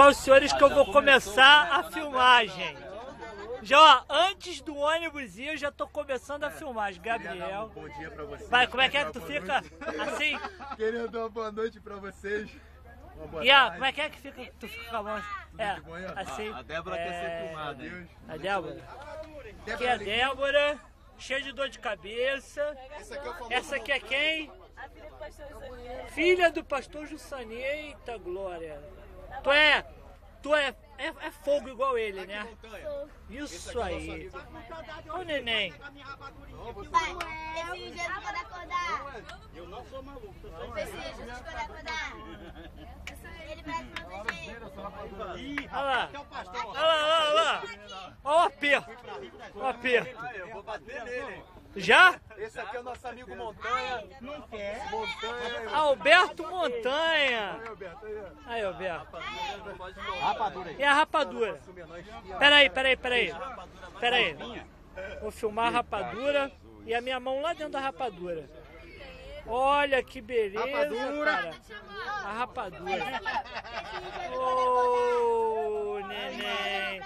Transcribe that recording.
comunicar aos senhores que eu vou começar a filmagem. Já, ó, antes do ônibus ir, eu já tô começando a filmagem. Gabriel. Bom dia pra vocês. Vai, como é que tu fica? Assim? Queria dar uma boa noite pra vocês. Uma boa E como é que fica? Tu fica com a mão? Assim. A Débora quer ser filmada. A Débora? Aqui é a Débora, cheia de dor de cabeça. Essa aqui é quem? Filha do pastor Jussani. Eita glória. Tu é fogo igual ele, né? Isso aí. Ô neném. Pai, esse Jesus quando acordar. Eu não sou maluco. Esse Jesus quando acordar. Ele vai proteger. Olha lá. Olha lá. Olha o aperto. O aperto. Eu vou bater nele. Já? Esse aqui é o nosso amigo Montanha. Não quer. Montanha. Alberto Montanha. Aí, Alberto. Rapadura aí. E a rapadura? Peraí. Vou filmar a rapadura e a minha mão lá dentro da rapadura. Olha que beleza, cara. A rapadura. Ô, neném.